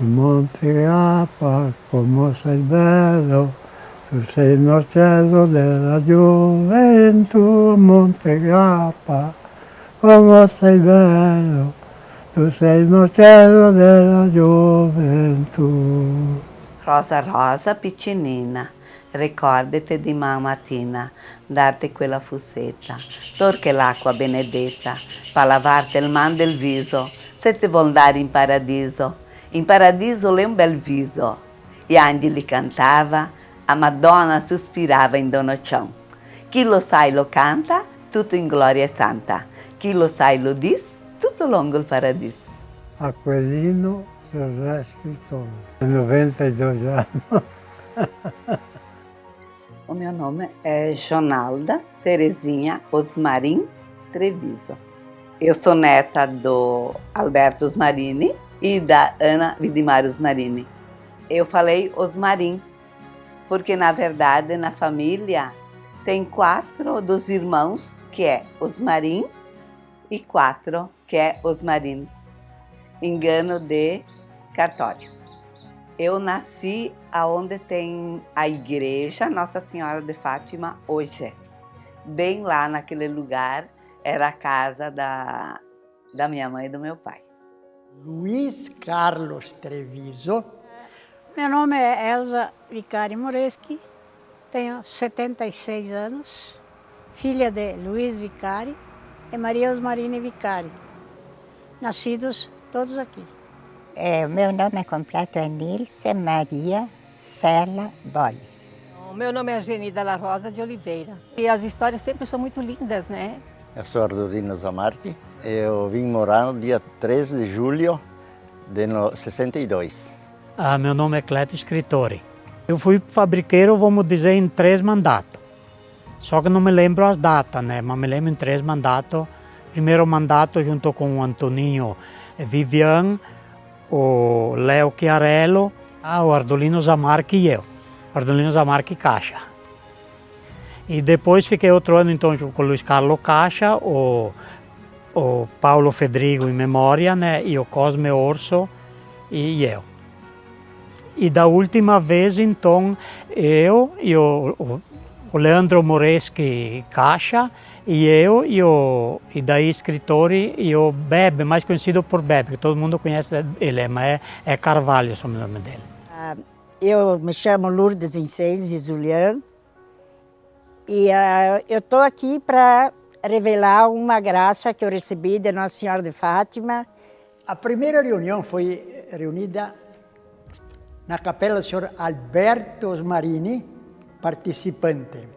Monte Grappa, como sei bello, tu sei no cielo della gioventù, Monte Grappa, como sei bello, tu sei no cielo della gioventù. Rosa, rosa, piccinina, ricordati di mamatina, darti quella fucetta, torche l'acqua benedetta, per lavarti il man del viso, se ti vuol andare in paradiso lê um bel viso. Gli angeli cantava, a Madonna sospirava in dono chão. Chi lo sai lo canta, tutto in gloria santa. Chi lo sai lo diz, tutto longo il paradiso. Aquilino José Escritor, 92 anos. O meu nome é Jonalda Terezinha Osmarim Treviso. Eu sou neta do Alberto Osmarini e da Ana Vidimar Osmarini. Eu falei Osmarim, porque na verdade na família tem 4 dos irmãos que é Osmarim e 4 que é Osmarino. Engano de cartório. Eu nasci aonde tem a igreja Nossa Senhora de Fátima hoje. Bem lá naquele lugar era a casa da minha mãe e do meu pai. Luiz Carlos Treviso. Meu nome é Elza Vicari Moreschi, tenho 76 anos, filha de Luiz Vicari e Maria Osmarine Vicari, nascidos todos aqui. Meu nome completo é Nilce Maria Sela Bolles. O meu nome é Genida La Rosa de Oliveira. E as histórias sempre são muito lindas, né? Eu sou Ardolino Zamarchi. Eu vim morar no dia 13 de julho de 62. Meu nome é Cleto Escritori. Eu fui fabriqueiro, vamos dizer, em 3 mandatos. Só que não me lembro as datas, né? Mas me lembro em 3 mandatos. Primeiro mandato junto com o Antoninho Vivian, o Léo Chiarello, o Ardolino Zamarchi e eu. Ardolino Zamarchi Caixa. E depois fiquei outro ano então com o Luiz Carlos Caixa, o Paulo Fedrigo em memória, né? E o Cosme Orso e eu. E da última vez então eu e o Leandro Moreschi Caixa e eu e daí escritori e o Bebe, mais conhecido por Bebe, que todo mundo conhece ele, mas é Carvalho o nome dele. Eu me chamo Lourdes Vincenzi Julian e eu estou aqui para revelar uma graça que eu recebi de Nossa Senhora de Fátima. A primeira reunião foi reunida na capela do senhor Alberto Osmarini, participante.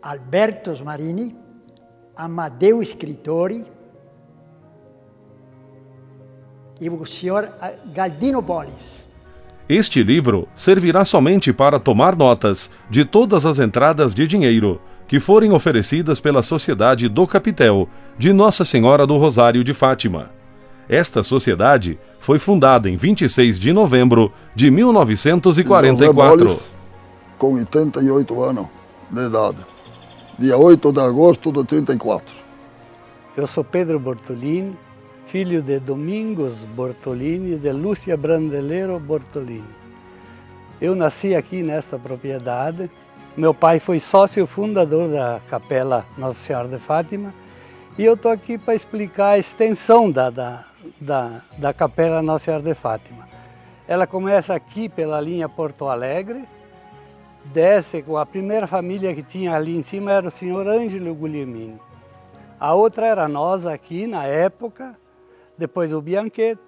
Alberto Osmarini, Amadeu Escritori e o senhor Galdino Bolles. Este livro servirá somente para tomar notas de todas as entradas de dinheiro que forem oferecidas pela Sociedade do Capitel de Nossa Senhora do Rosário de Fátima. Esta sociedade foi fundada em 26 de novembro de 1944. Com 88 anos de idade. Dia 8 de agosto de 34. Eu sou Pedro Bortolini, filho de Domingos Bortolini e de Lúcia Brandeleiro Bortolini. Eu nasci aqui nesta propriedade. Meu pai foi sócio fundador da Capela Nossa Senhora de Fátima e eu estou aqui para explicar a extensão da Capela Nossa Senhora de Fátima. Ela começa aqui pela linha Porto Alegre, desce com a primeira família que tinha ali em cima era o senhor Ângelo Guglielmini. A outra era nós aqui na época, depois o Bianchetti,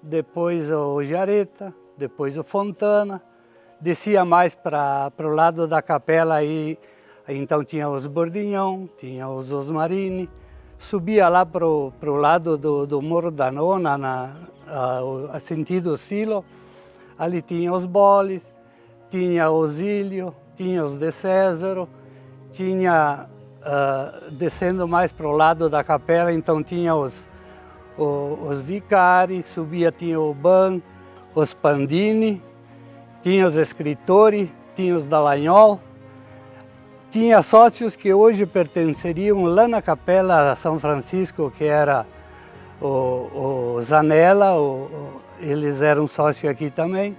depois o Jareta, depois o Fontana. Descia mais para o lado da capela aí, então tinha os Bordignon, tinha os Osmarini. Subia lá para o lado do Morro da Nona, a sentido Silo. Ali tinha os Bolles, tinha o Zílio, tinha os de Césaro, tinha, descendo mais para o lado da capela, então tinha os Vicari, subia, tinha o Ban, os Pandini, tinha os escritores, tinha os Dallagnol, tinha sócios que hoje pertenceriam lá na Capela São Francisco, que era o Zanella, eles eram sócios aqui também,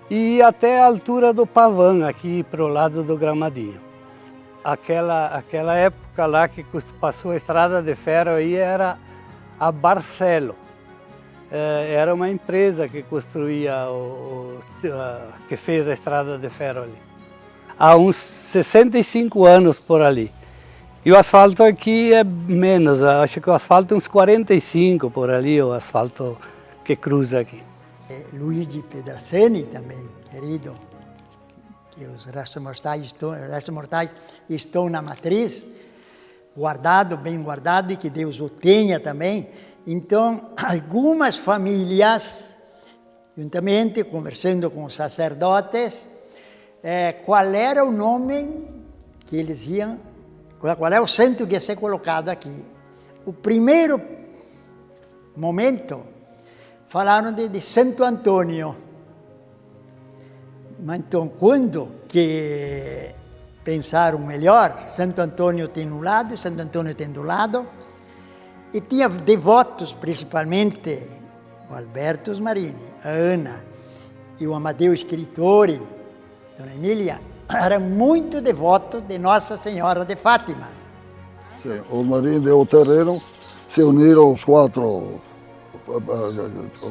e até a altura do Pavão, aqui para o lado do Gramadinho. Aquela época lá que passou a estrada de ferro aí era a Barcelo. Era uma empresa que construía, que fez a estrada de ferro ali. Há uns 65 anos por ali. E o asfalto aqui é menos, acho que o asfalto é uns 45 por ali, o asfalto que cruza aqui. Luigi Pedrassani também, querido, que os restos mortais estão na matriz, guardado, bem guardado, e que Deus o tenha também. Então, algumas famílias, juntamente, conversando com os sacerdotes, qual era o nome que eles iam, qual é o santo que ia ser colocado aqui. O primeiro momento, falaram de Santo Antônio. Mas então, quando que pensaram melhor, Santo Antônio tem um lado, Santo Antônio tem do lado, e tinha devotos, principalmente o Alberto Marini, a Ana e o Amadeu Scritori, Dona Emília, eram muito devotos de Nossa Senhora de Fátima. Sim, os Marini deu o terreno, se uniram os quatro,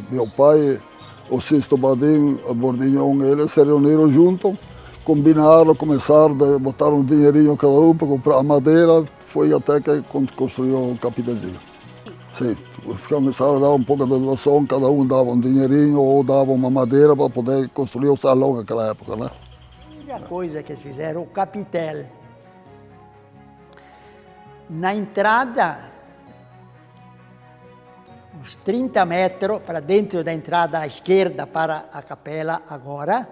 meu pai, o Sisto Badim, o Bordinhão, eles se reuniram juntos, combinaram, começaram a botar um dinheirinho cada um para comprar a madeira, foi até que construiu o capitelzinho. Sim, começaram a dar um pouco de doação, cada um dava um dinheirinho ou dava uma madeira para poder construir o salão naquela época, né? E a coisa que eles fizeram, o capitel. Na entrada, uns 30 metros para dentro da entrada à esquerda para a capela agora,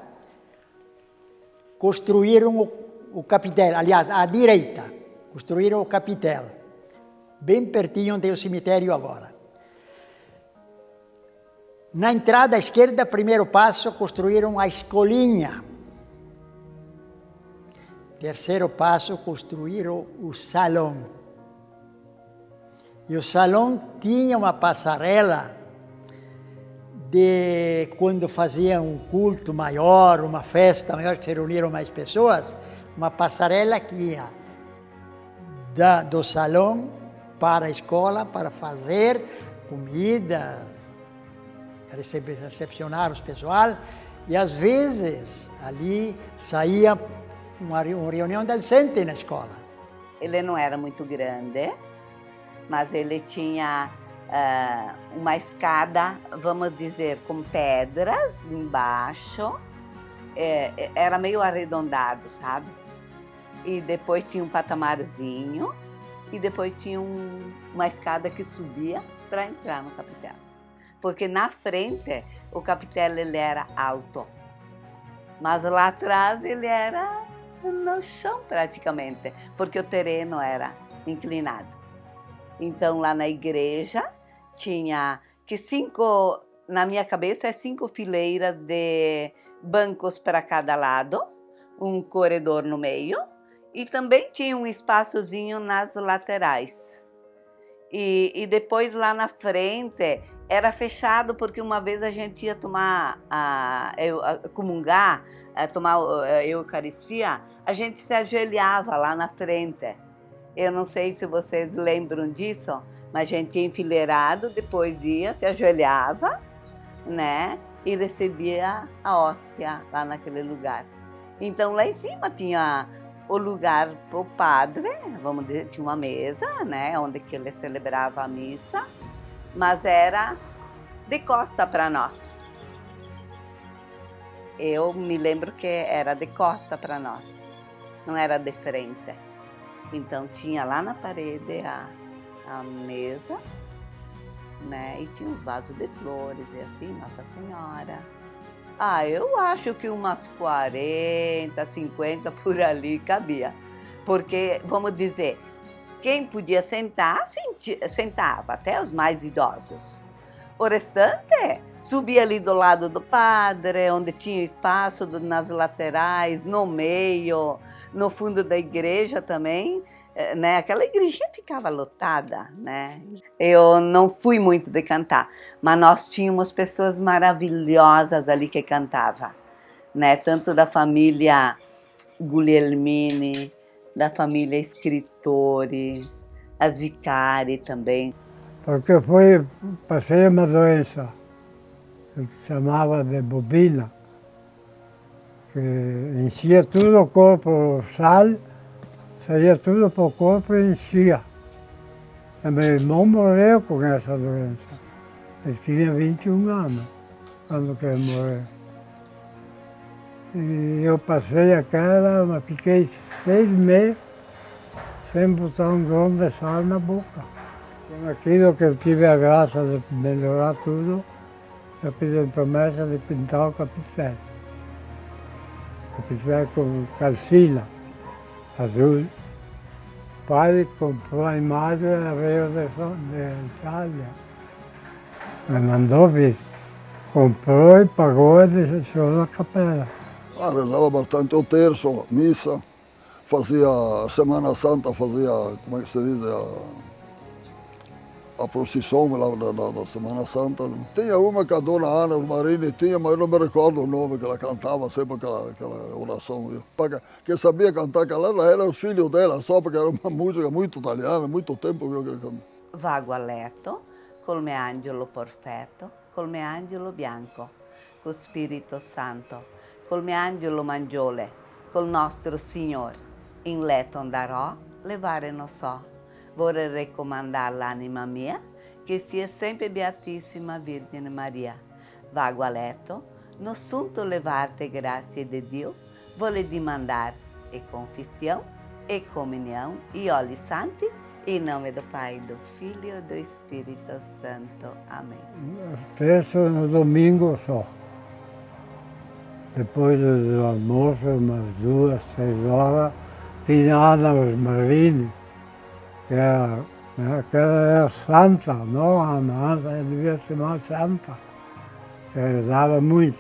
construíram o capitel, aliás, à direita, construíram o capitel, bem pertinho onde é o cemitério agora. Na entrada à esquerda, primeiro passo, construíram a escolinha. Terceiro passo, construíram o salão. E o salão tinha uma passarela de quando faziam um culto maior, uma festa maior, que se reuniram mais pessoas, uma passarela que ia do salão para a escola para fazer comida, recepcionar os pessoal, e às vezes ali saía uma reunião docente na escola. Ele não era muito grande, mas ele tinha uma escada, vamos dizer, com pedras embaixo, era meio arredondado, sabe? E depois tinha um patamarzinho, e depois tinha uma escada que subia para entrar no capitel. Porque na frente, o capitel ele era alto, mas lá atrás ele era no chão praticamente, porque o terreno era inclinado. Então lá na igreja tinha que na minha cabeça, 5 fileiras de bancos para cada lado, um corredor no meio, e também tinha um espaçozinho nas laterais. E depois lá na frente era fechado porque uma vez a gente ia comungar, tomar a Eucaristia, a gente se ajoelhava lá na frente. Eu não sei se vocês lembram disso, mas a gente ia enfileirado, depois ia, se ajoelhava, né? E recebia a hóstia lá naquele lugar. Então lá em cima tinha o lugar para o padre, vamos dizer, tinha uma mesa, né? Onde que ele celebrava a missa, mas era de costa para nós. Eu me lembro que era de costa para nós, não era de frente. Então tinha lá na parede a mesa, né? E tinha uns vasos de flores e assim, Nossa Senhora. Eu acho que umas 40, 50 por ali cabia. Porque, vamos dizer, quem podia sentar, sentava, até os mais idosos. O restante subia ali do lado do padre, onde tinha espaço nas laterais, no meio, no fundo da igreja também, né? Aquela igrejinha ficava lotada, né? Eu não fui muito de cantar, mas nós tínhamos pessoas maravilhosas ali que cantavam, né? Tanto da família Guglielmini, da família Scrittori, as Vicari também. Porque passei uma doença que se chamava de bobina, que enchia tudo o corpo, sal, saía tudo para o corpo e enchia. E meu irmão morreu com essa doença. Ele tinha 21 anos quando ele morreu. E eu passei aquela, mas fiquei 6 meses sem botar um grão de sal na boca. Com aquilo que eu tive a graça de melhorar tudo, eu fiz a promessa de pintar o capicé. Capicé com calcina azul. O pai comprou a imagem e veio de Itália. Me mandou vir. Comprou e pagou e deixou na capela. Rezava bastante o terço, missa, fazia Semana Santa, fazia, como é que se diz, a procissão da Semana Santa. Tinha uma que a dona Ana Marini tinha, mas eu não me recordo o nome, que ela cantava sempre aquela oração. Quem sabia cantar aquela era os filhos dela, só porque era uma música muito italiana, muito tempo que eu cantava. Vago a letto, col mio angelo perfetto, col mio angelo bianco, col Spirito Santo, col mio angelo mangiole, col nostro Signore. In letto andarò, levare non so. Vorrei raccomandare l'anima mia, che sia sempre Beatissima Vergine Maria. Vago a letto, no sunto levarte grazie di Dio, vole dimandar e confissão, e comunhão, e olhos santi, em nome do Pai, do Filho e do Espírito Santo. Amém. Terça no domingo só. Depois do almoço, umas 2, 3 horas, tinha Ana Marini, que era santa, não Ana, devia ser mais santa, que rezava muito.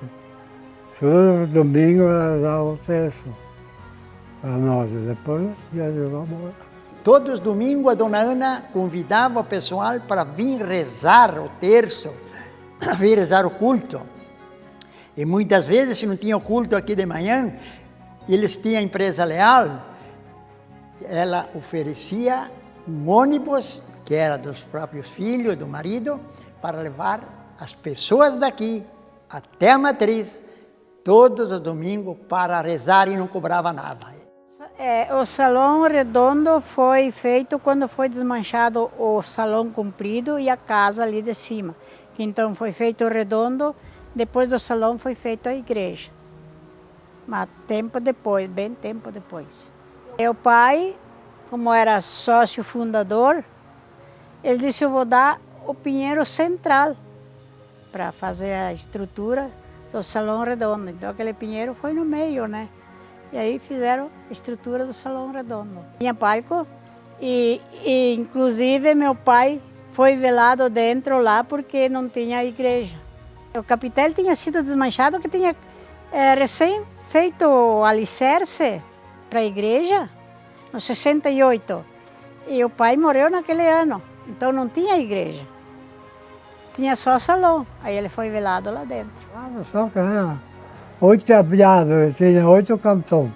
Todo domingo ela dava o terço para nós, e depois ia jogar bola. Todos os domingos a dona Ana convidava o pessoal para vir rezar o terço, vir rezar o culto. E muitas vezes, se não tinha o culto aqui de manhã, eles tinham a empresa Leal, ela oferecia um ônibus, que era dos próprios filhos, do marido, para levar as pessoas daqui até a matriz, todos os domingos, para rezar e não cobrava nada. O salão redondo foi feito quando foi desmanchado o salão comprido e a casa ali de cima. Então foi feito o redondo, depois do salão foi feito a igreja. Mas tempo depois, bem tempo depois. Meu pai, como era sócio fundador, ele disse: eu vou dar o pinheiro central para fazer a estrutura do salão redondo. Então aquele pinheiro foi no meio, né? E aí fizeram a estrutura do salão redondo. Tinha palco e inclusive meu pai foi velado dentro lá porque não tinha igreja. O capitel tinha sido desmanchado, que tinha recém feito o alicerce para a igreja, no 68. E o pai morreu naquele ano, então não tinha igreja. Tinha só salão, aí ele foi velado lá dentro. Só que era 8 abelhados, tinha 8 cantões.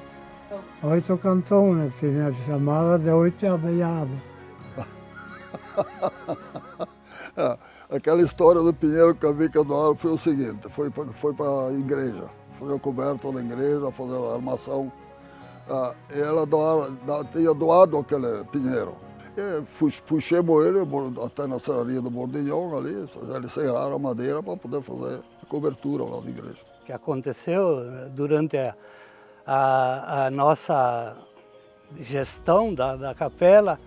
8 cantões, tinha, chamava de 8 abelhados. Aquela história do pinheiro que eu vi que doaram foi o seguinte, foi para a igreja, foi coberto na igreja, fazer a armação. E ela tinha doado aquele pinheiro. E puxemos ele até na serraria do Bordignon ali, eles serraram a madeira para poder fazer a cobertura lá da igreja. O que aconteceu durante a nossa gestão da capela,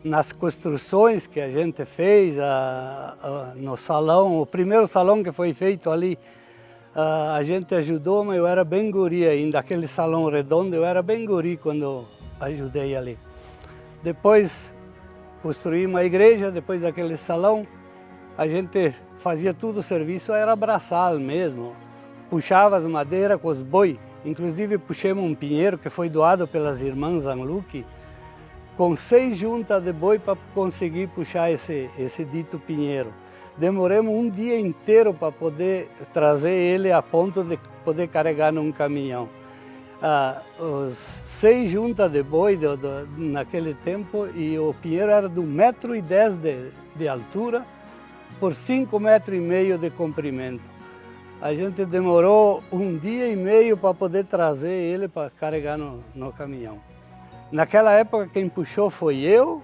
nas construções que a gente fez no salão, o primeiro salão que foi feito ali, a gente ajudou, mas eu era bem guri ainda, aquele salão redondo, eu era bem guri quando ajudei ali. Depois construímos a igreja, depois daquele salão, a gente fazia tudo o serviço, era braçal mesmo. Puxava as madeiras com os boi. Inclusive puxamos um pinheiro que foi doado pelas irmãs Zanluque, com 6 juntas de boi para conseguir puxar esse dito pinheiro. Demoramos um dia inteiro para poder trazer ele a ponto de poder carregar num caminhão. Os 6 juntas de boi naquele tempo, e o pinheiro era de 1,10 m de altura por 5,5 metros de comprimento. A gente demorou um dia e meio para poder trazer ele para carregar no caminhão. Naquela época quem puxou foi eu,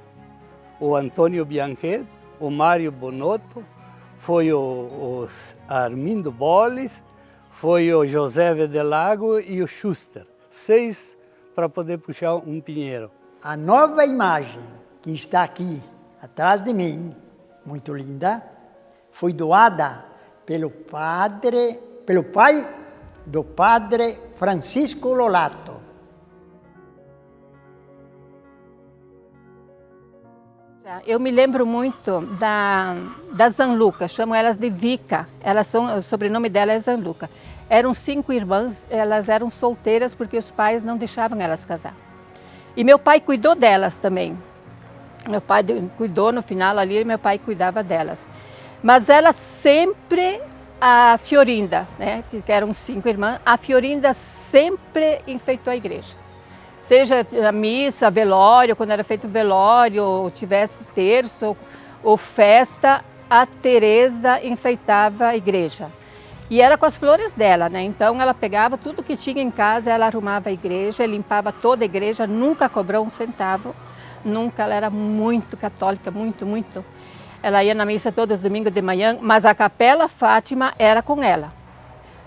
o Antônio Bianchetti, o Mário Bonotto, foi o Armindo Bolles, foi o José Vedelago e o Schuster. 6 para poder puxar um pinheiro. A nova imagem que está aqui atrás de mim, muito linda, foi doada pelo pai do padre Francisco Lolato. Eu me lembro muito da Zanluca, chamo elas de Vica, o sobrenome dela é Zanluca. Eram 5 irmãs, elas eram solteiras porque os pais não deixavam elas casar. E meu pai cuidou delas também. Meu pai cuidou no final ali e meu pai cuidava delas. Mas elas sempre, a Fiorinda, né, que eram 5 irmãs, a Fiorinda sempre enfeitou a igreja. Seja a missa, velório, quando era feito velório, ou tivesse terço ou festa, a Teresa enfeitava a igreja. E era com as flores dela, né? Então ela pegava tudo que tinha em casa, ela arrumava a igreja, limpava toda a igreja, nunca cobrou um centavo, nunca. Ela era muito católica, muito, muito. Ela ia na missa todos os domingos de manhã, mas a Capela Fátima era com ela.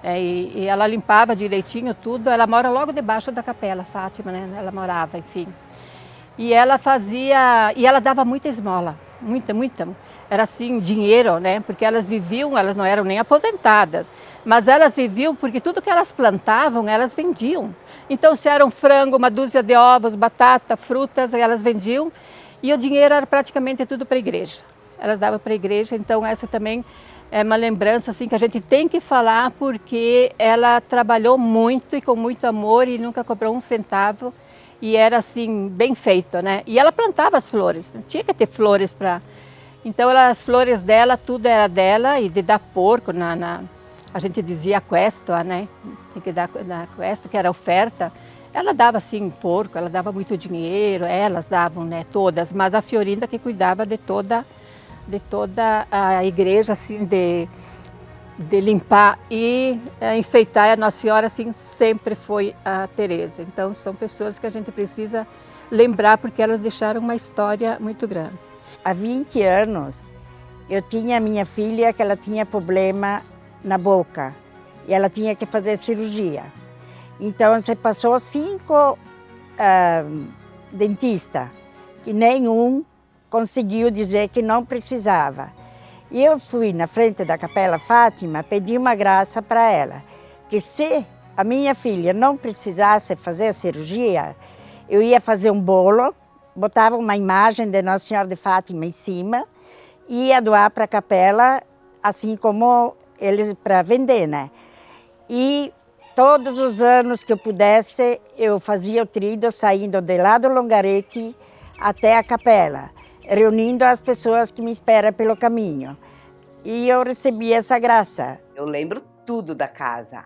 E ela limpava direitinho tudo. Ela mora logo debaixo da Capela Fátima, né? Ela morava, enfim. E ela fazia, e ela dava muita esmola, muita, muita. Era assim, dinheiro, né? Porque elas viviam, elas não eram nem aposentadas, mas elas viviam porque tudo que elas plantavam, elas vendiam. Então, se era um frango, uma dúzia de ovos, batata, frutas, elas vendiam. E o dinheiro era praticamente tudo para a igreja. Elas davam para a igreja, então essa também é uma lembrança assim, que a gente tem que falar, porque ela trabalhou muito e com muito amor e nunca cobrou um centavo. E era assim, bem feito, né? E ela plantava as flores, tinha que ter flores para... Então as flores dela, tudo era dela, e de dar porco, a gente dizia questo, né? Tem que dar na questa, que era oferta. Ela dava assim porco, ela dava muito dinheiro, elas davam, né? Todas, mas a Fiorinda que cuidava de toda a igreja, assim, de limpar e enfeitar. A Nossa Senhora, assim, sempre foi a Teresa. Então, são pessoas que a gente precisa lembrar, porque elas deixaram uma história muito grande. Há 20 anos, eu tinha minha filha que ela tinha problema na boca e ela tinha que fazer cirurgia. Então, você passou 5 dentistas e nenhum conseguiu dizer que não precisava. E eu fui na frente da Capela Fátima, pedi uma graça para ela, que se a minha filha não precisasse fazer a cirurgia, eu ia fazer um bolo, botava uma imagem de Nossa Senhora de Fátima em cima e ia doar para a capela, assim como eles, para vender, né? E todos os anos que eu pudesse, eu fazia o tríduo saindo de lá do Longarete até a capela, reunindo as pessoas que me esperam pelo caminho. E eu recebi essa graça. Eu lembro tudo da casa.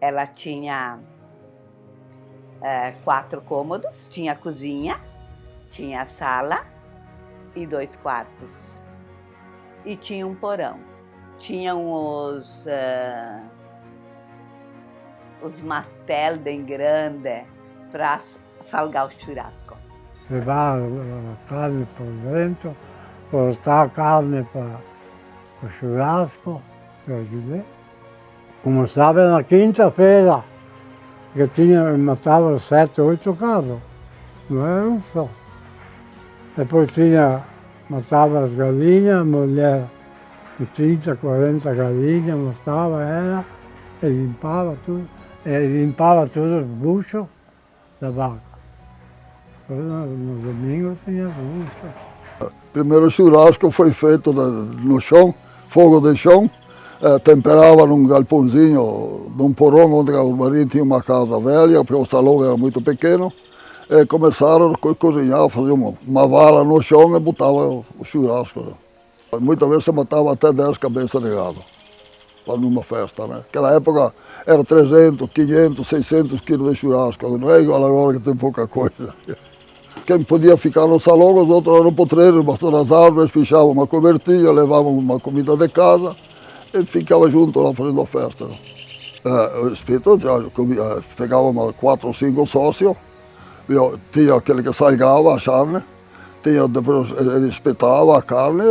Ela tinha 4 cômodos, tinha a cozinha, tinha a sala e 2 quartos. E tinha um porão. Tinham os mastel bem grandes para salgar o churrasco. Levar a carne por dentro, cortar a carne para o churrasco, eu ajudei. Começava na quinta-feira, eu matava 7, 8 carros, não era um só. Depois matava as galinhas, a mulher de 30, 40 galinhas, matava ela e limpava tudo. Limpava todos os buchos da vaca. No domingo tinha bucho. Primeiro churrasco foi feito no chão, fogo de chão, temperava num galpãozinho, num porão onde o marido tinha uma casa velha, porque o salão era muito pequeno. Começaram a cozinhar, fazer uma vala no chão e botavam o churrasco. Muitas vezes você matava até 10 cabeças de gado, numa festa, né? Naquela época era 300, 500, 600 quilos de churrasco, não é igual agora que tem pouca coisa. Quem podia ficar no salão, os outros eram no potreiro, embaixo das árvores, pichavam uma cobertinha, levavam uma comida de casa e ficava junto lá fazendo a festa. O espeto, pegava 4 ou 5 sócios, tinha aquele que salgava a carne, depois ele espetava a carne,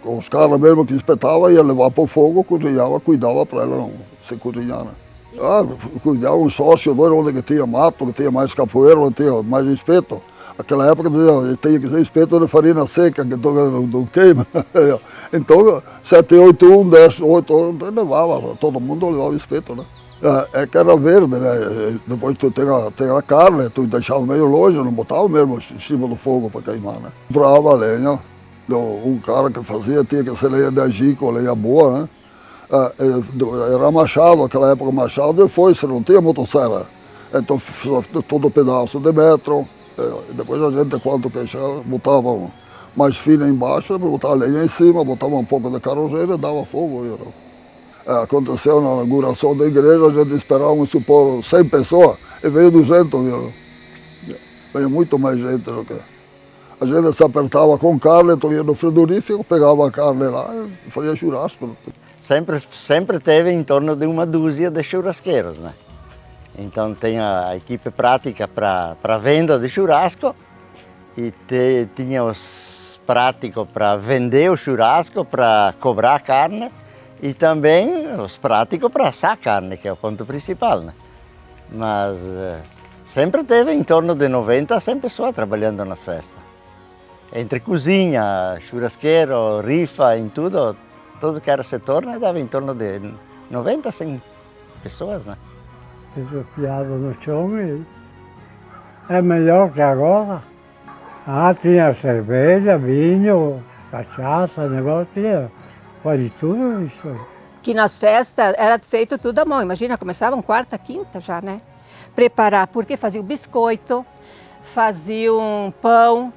os caras mesmo que espetavam ia levar para o fogo, cozinhava, cuidava para ela não se cozinhar. Né? Cuidava um sócio, onde que tinha mato, que tinha mais capoeira, onde tinha mais espeto. Naquela época tinha que ser espeto de farinha seca, que não queima. Então, 7, 8, 1, 10, 8, levava, todo mundo levava espeto, né? É que era verde, né? Depois tu tem a carne, tu deixava meio longe, não botava mesmo em cima do fogo para queimar, né? Comprava lenha, um cara que fazia, tinha que ser lenha de ajico, lenha boa, né? Era machado, naquela época machado, e foice, não tinha motosserra. Então, todo pedaço de metro, depois a gente, quando queixava, botava mais fina embaixo, botava lenha em cima, botava um pouco de caroseira e dava fogo. Aconteceu na inauguração da igreja, a gente esperava, vamos supor, 100 pessoas, e veio 200, viu? Veio muito mais gente do que... A gente se apertava com carne, então ia no frigorífico, pegava a carne lá e fazia churrasco. Sempre teve em torno de uma dúzia de churrasqueiros, né? Então tem a equipe prática para venda de churrasco e tinha os práticos para vender o churrasco, para cobrar a carne e também os práticos para assar a carne, que é o ponto principal, né? Mas sempre teve em torno de 90 a 100 pessoas trabalhando nas festas. Entre cozinha, churrasqueiro, rifa, em tudo que era setor, né, dava em torno de 90 a 100 pessoas, né? Pisoteado no chão e é melhor que agora. Tinha cerveja, vinho, cachaça, negócio, tinha quase tudo isso. Que nas festas era feito tudo à mão, imagina, começavam quarta, quinta já, né? Preparar, porque fazia o biscoito, fazia um pão,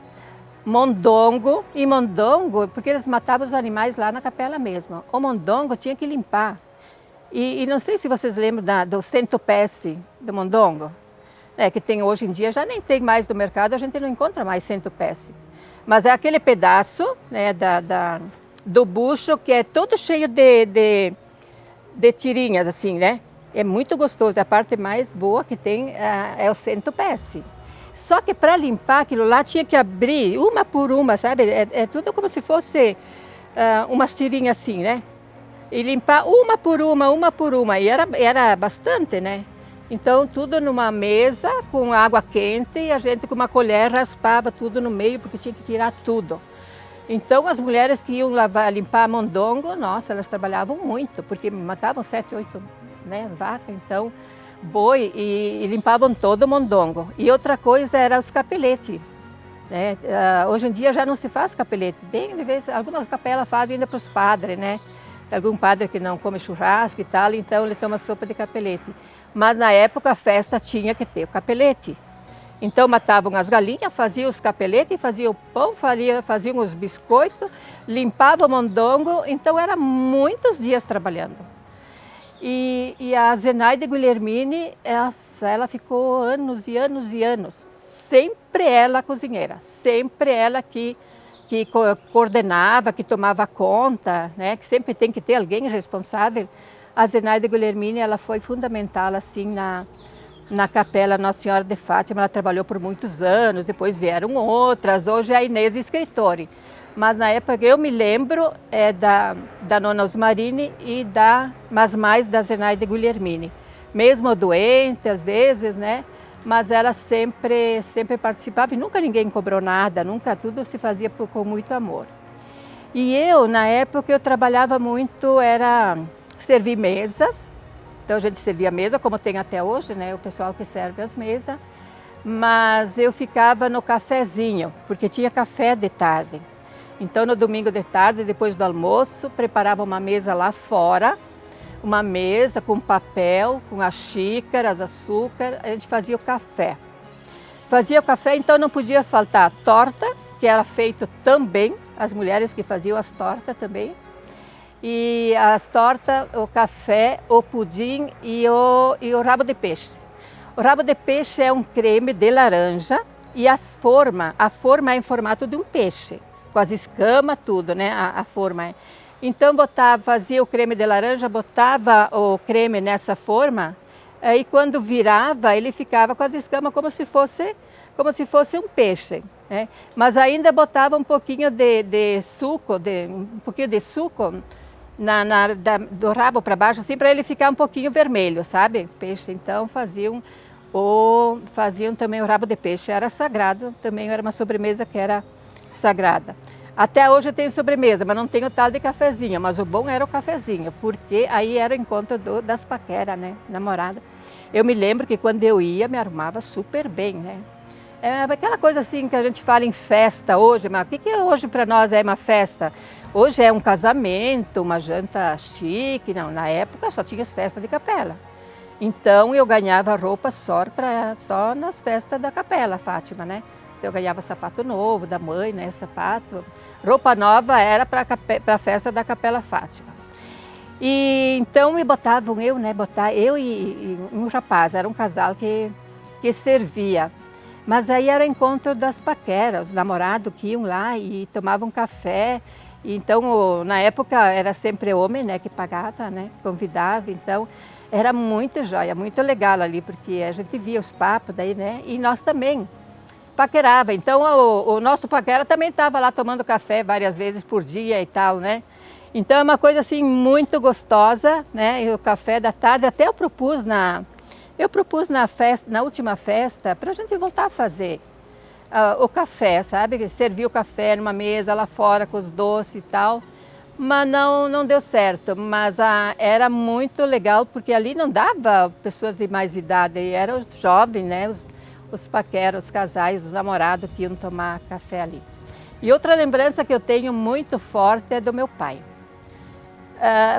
mondongo, e mondongo, porque eles matavam os animais lá na capela mesmo. O mondongo tinha que limpar. E não sei se vocês lembram do centopece do mondongo, que tem hoje em dia, já nem tem mais no mercado, a gente não encontra mais centopece. Mas é aquele pedaço, né, do bucho que é todo cheio de tirinhas, assim, né? É muito gostoso, a parte mais boa que tem é o centopece. Só que para limpar aquilo lá tinha que abrir uma por uma, sabe? É tudo como se fosse umas tirinhas assim, né? E limpar uma por uma, e era bastante, né? Então tudo numa mesa com água quente e a gente com uma colher raspava tudo no meio porque tinha que tirar tudo. Então as mulheres que iam limpar mondongo, nossa, elas trabalhavam muito, porque matavam 7, 8, né, vacas, então boi e limpavam todo o mondongo. E outra coisa era os capeletes. Né? Hoje em dia já não se faz capelete, bem de vez, algumas capelas fazem ainda para os padres, né? Algum padre que não come churrasco e tal, então ele toma sopa de capelete. Mas na época a festa tinha que ter o capelete. Então matavam as galinhas, faziam os capeletes, faziam o pão, faziam os biscoitos, limpavam o mondongo, então era muitos dias trabalhando. E a Zenaide Guilhermini, ela ficou anos e anos e anos, sempre ela cozinheira, sempre ela que coordenava, que tomava conta, né? Que sempre tem que ter alguém responsável. A Zenaide Guilhermini, ela foi fundamental assim na capela Nossa Senhora de Fátima. Ela trabalhou por muitos anos, depois vieram outras, hoje é a Inês Escritori. Mas na época eu me lembro da Nona Osmarine mas mais da Zenaide Guilhermini. Mesmo doente às vezes, né? Mas ela sempre participava e nunca ninguém cobrou nada, nunca, tudo se fazia com muito amor. E eu, na época, eu trabalhava muito, era servir mesas, então a gente servia a mesa, como tem até hoje, né, o pessoal que serve as mesas, mas eu ficava no cafezinho, porque tinha café de tarde. Então, no domingo de tarde, depois do almoço, preparava uma mesa lá fora, uma mesa com papel, com as xícaras, açúcar, a gente fazia o café. Fazia o café, então não podia faltar torta, que era feito também, as mulheres que faziam as tortas também. E as tortas, o café, o pudim e o rabo de peixe. O rabo de peixe é um creme de laranja e a forma é em formato de um peixe, com as escamas, tudo, né? A forma. Então fazia o creme de laranja, botava o creme nessa forma, e quando virava ele ficava com as escamas como se fosse um peixe, né? Mas ainda botava um pouquinho de suco, do rabo para baixo, assim, para ele ficar um pouquinho vermelho, sabe? Peixe. Então faziam também o rabo de peixe, era sagrado, também era uma sobremesa que era sagrada. Até hoje eu tenho sobremesa, mas não tenho tal de cafezinho, mas o bom era o cafezinho, porque aí era o encontro das paqueras, né, namorada. Eu me lembro que quando eu ia, me arrumava super bem, né. É aquela coisa assim que a gente fala em festa hoje, mas o que hoje para nós é uma festa? Hoje é um casamento, uma janta chique, não, na época só tinha as festas de capela. Então eu ganhava roupa só nas festas da Capela Fátima, né. Eu ganhava sapato novo da mãe, né, sapato. Roupa nova era para a festa da Capela Fátima. E então me botavam eu e um rapaz, era um casal que servia. Mas aí era o encontro das paqueras, os namorados que iam lá e tomavam café. E então, na época, era sempre homem, né, que pagava, né, convidava. Então, era muito joia, muito legal ali, porque a gente via os papos daí, né, e nós também paquerava. Então, o nosso paquera também estava lá tomando café várias vezes por dia e tal, né. Então, é uma coisa, assim, muito gostosa, né, e o café da tarde, até eu propus na última festa, para a gente voltar a fazer o café, sabe? Servir o café numa mesa lá fora com os doces e tal, mas não deu certo. Mas era muito legal, porque ali não dava pessoas de mais idade, eram os jovens, né? Os paqueros, os casais, os namorados que iam tomar café ali. E outra lembrança que eu tenho muito forte é do meu pai.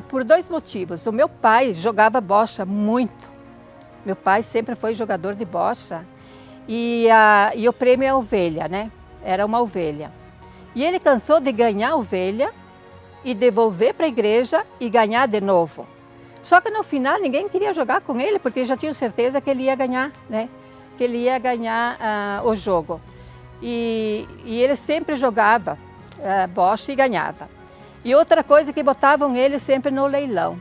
Por dois motivos. O meu pai jogava bocha muito. Meu pai sempre foi jogador de bocha e o prêmio é a ovelha, né? Era uma ovelha. E ele cansou de ganhar a ovelha e devolver para a igreja e ganhar de novo. Só que no final ninguém queria jogar com ele porque já tinha certeza que ele ia ganhar, né? Que ele ia ganhar o jogo. E ele sempre jogava bocha e ganhava. E outra coisa que botavam ele sempre no leilão.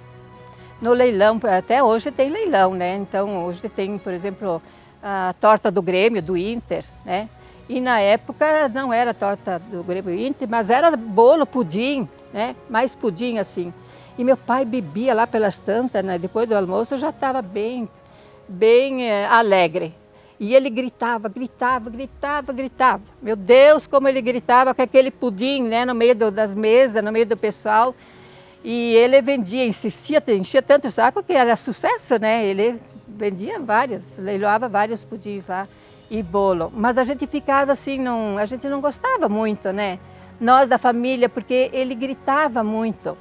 No leilão, até hoje tem leilão, né? Então hoje tem, por exemplo, a torta do Grêmio, do Inter, né? E na época não era torta do Grêmio Inter, mas era bolo, pudim, né? Mais pudim assim. E meu pai bebia lá pelas tantas, né? Depois do almoço eu já estava bem alegre. E ele gritava. Meu Deus, como ele gritava com aquele pudim, né? No meio das mesas, no meio do pessoal. E ele vendia, insistia, enchia tanto o saco que era sucesso, né? Ele vendia vários, leiloava vários pudins lá e bolo. Mas a gente ficava assim, a gente não gostava muito, né? Nós da família, porque ele gritava muito.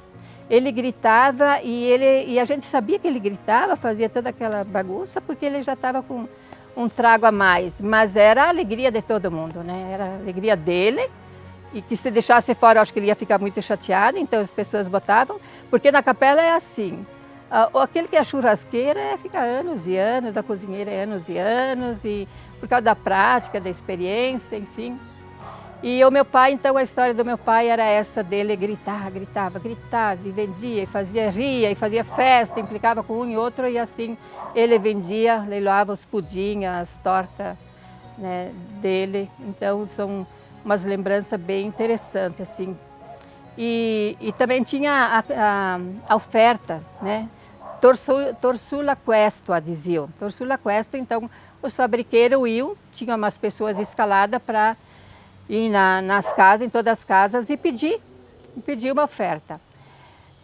Ele gritava e a gente sabia que ele gritava, fazia toda aquela bagunça, porque ele já estava com um trago a mais. Mas era a alegria de todo mundo, né? Era a alegria dele. E que se deixasse fora, eu acho que ele ia ficar muito chateado, então as pessoas botavam, porque na capela é assim, aquele que é churrasqueiro fica anos e anos, a cozinheira é anos e anos, e por causa da prática, da experiência, enfim. E o meu pai, então a história do meu pai era essa dele gritava, e vendia, e fazia ria, e fazia festa, implicava com um e outro, e assim ele vendia, leiloava os pudim, as tortas, né, dele, então são umas lembranças bem interessantes, assim. E também tinha a oferta, né? Torsula questo, diziam. Torsula questo, então, os fabriqueiros iam, tinham umas pessoas escaladas para ir nas casas, em todas as casas, e pedir uma oferta.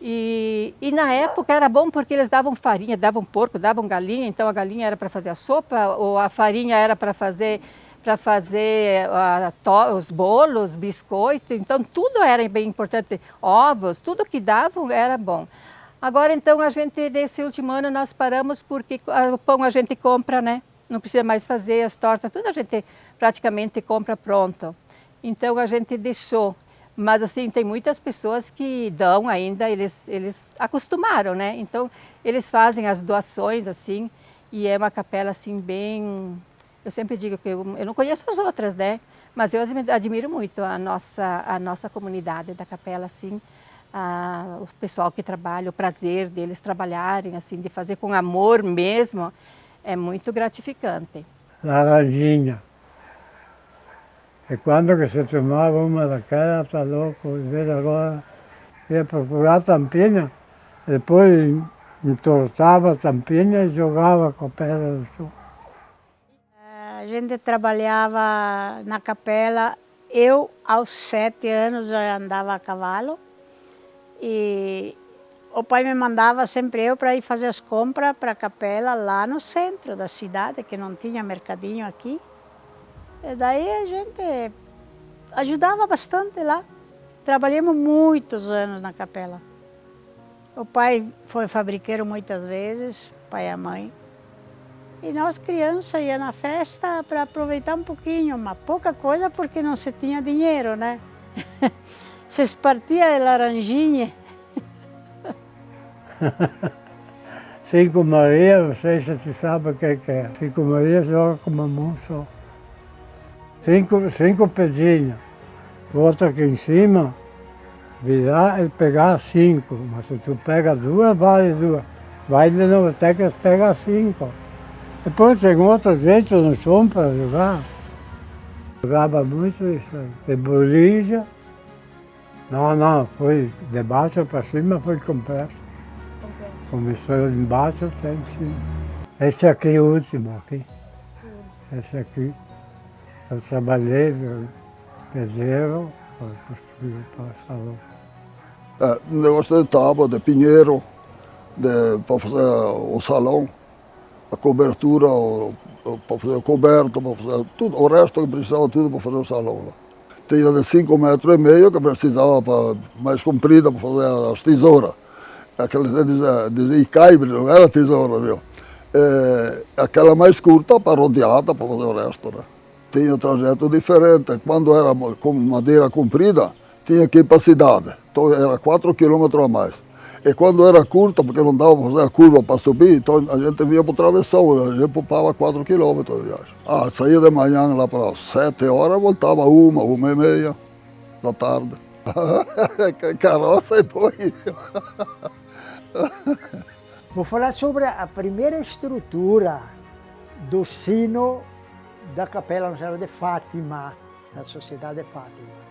E na época era bom porque eles davam farinha, davam porco, davam galinha, então a galinha era para fazer a sopa, ou a farinha era para fazer os bolos, biscoito, então tudo era bem importante, ovos, tudo que davam era bom. Agora então a gente, nesse último ano, nós paramos porque o pão a gente compra, né? Não precisa mais fazer as tortas, tudo a gente praticamente compra pronto. Então a gente deixou. Mas assim, tem muitas pessoas que dão ainda, eles acostumaram, né? Então eles fazem as doações assim, e é uma capela assim bem... Eu sempre digo que eu não conheço as outras, né? Mas eu admiro muito a nossa comunidade da capela, assim, o pessoal que trabalha, o prazer deles trabalharem, assim, de fazer com amor mesmo, é muito gratificante. Laranjinha. E quando que se tomava uma daquelas, tá louco, em vez agora ia procurar tampinha, depois entortava a tampinha e jogava com a pedra do chão. A gente trabalhava na capela, eu aos 7 anos já andava a cavalo e o pai me mandava sempre eu para ir fazer as compras para a capela lá no centro da cidade, que não tinha mercadinho aqui. E daí a gente ajudava bastante lá. Trabalhamos muitos anos na capela. O pai foi fabriqueiro muitas vezes, o pai e a mãe. E nós, crianças, ia na festa para aproveitar um pouquinho, mas pouca coisa porque não se tinha dinheiro, né? Se partia de laranjinha. 5 Maria, não sei se você sabe o que é. 5 Maria joga com uma mão só. 5 pedinhas. Bota aqui em cima, virar e pegar 5. Mas se tu pega 2, vale 2. Vai de novo até que pega 5. Depois tem outro jeito no chão para jogar. Jogava muito isso aí. De bolija. Não, foi de baixo para cima, foi completo. Começou embaixo até em cima. Esse aqui é o último aqui. Sim. Esse aqui. Eu trabalhei no pedreiro, construí o salão. Negócio de tábua, de pinheiro, para fazer o salão, a cobertura, para fazer o coberto, para fazer tudo, o resto que precisava tudo para fazer o salão lá. Tinha de 5,5 metros que precisava mais comprida para fazer as tesouras. Aquela dizia Icaibre, não era tesoura, viu? Aquela mais curta para rodeada para fazer o resto, né? Tinha trajeto diferente. Quando era com madeira comprida, tinha que ir para a cidade. Então era 4 quilômetros a mais. E quando era curta, porque não dava para fazer a curva para subir, então a gente vinha para o travessão, a gente poupava 4 quilômetros de viagem. Saía de manhã lá para 7 horas, voltava 1h30 da tarde. Carroça e boi. Vou falar sobre a primeira estrutura do sino da Capela Nossa Senhora de Fátima, da Sociedade de Fátima.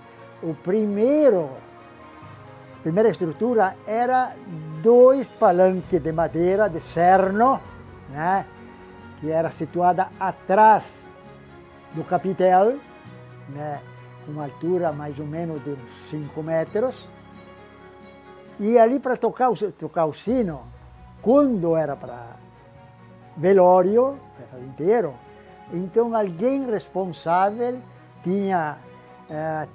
A primeira estrutura era 2 palanques de madeira de cerno, né, que era situada atrás do capitel, né, com uma altura mais ou menos de uns 5 metros. E ali para tocar o sino, quando era para velório, era inteiro, então alguém responsável tinha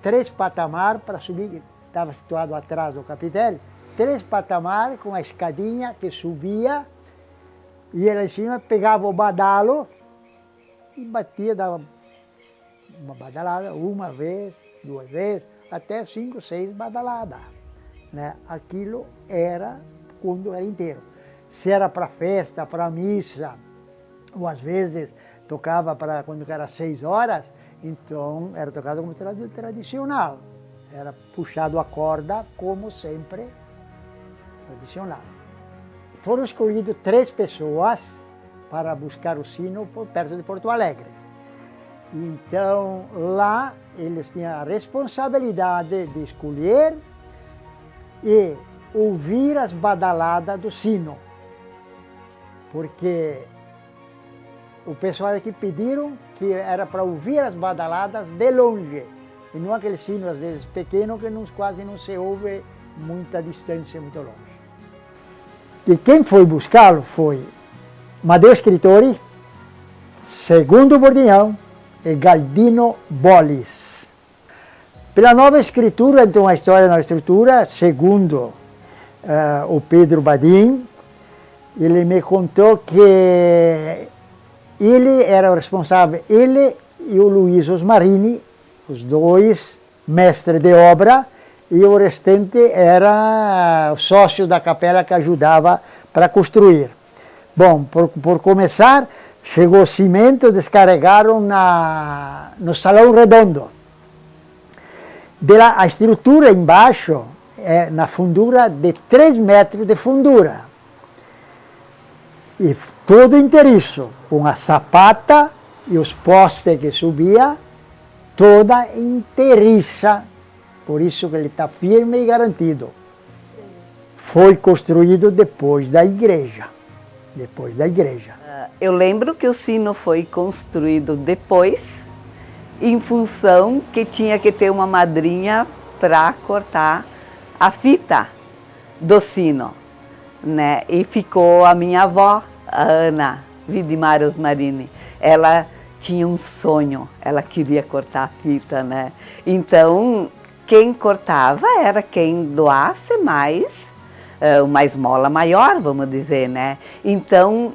3 patamares para subir, estava situado atrás do capitel, 3 patamares com a escadinha que subia, e lá em cima pegava o badalo e batia, dava uma badalada, 1 vez, 2 vezes, até 5, 6 badaladas. Né? Aquilo era quando era inteiro. Se era para festa, para missa, ou às vezes tocava para quando era 6 horas, então era tocado como tradicional. Era puxado a corda, como sempre, tradicional. Foram escolhidas 3 pessoas para buscar o sino perto de Porto Alegre. Então, lá eles tinham a responsabilidade de escolher e ouvir as badaladas do sino. Porque o pessoal aqui pediram que era para ouvir as badaladas de longe. E não aquele sino, às vezes, pequeno, que quase não se ouve muita distância, muito longe. E quem foi buscá-lo foi Madeo Scrittori, Segundo Bordignon e Galdino Bollis. Pela Nova Escritura, então a História na Estrutura, segundo o Pedro Badin, ele me contou que ele era o responsável, ele e o Luiz Osmarini, os dois mestres de obra, e o restante era o sócio da capela que ajudava para construir. Bom, por começar, chegou o cimento, descarregaram no Salão Redondo. A estrutura embaixo é na fundura de 3 metros de fundura. E todo inteiriço, com a sapata e os postes que subia, toda inteiriça. Por isso que ele está firme e garantido. Foi construído depois da igreja. Depois da igreja. Eu lembro que o sino foi construído depois, em função que tinha que ter uma madrinha para cortar a fita do sino, né? E ficou a minha avó, a Ana Vidimar Osmarini. Ela tinha um sonho, ela queria cortar a fita, né? Então, quem cortava era quem doasse mais, uma esmola maior, vamos dizer, né? Então,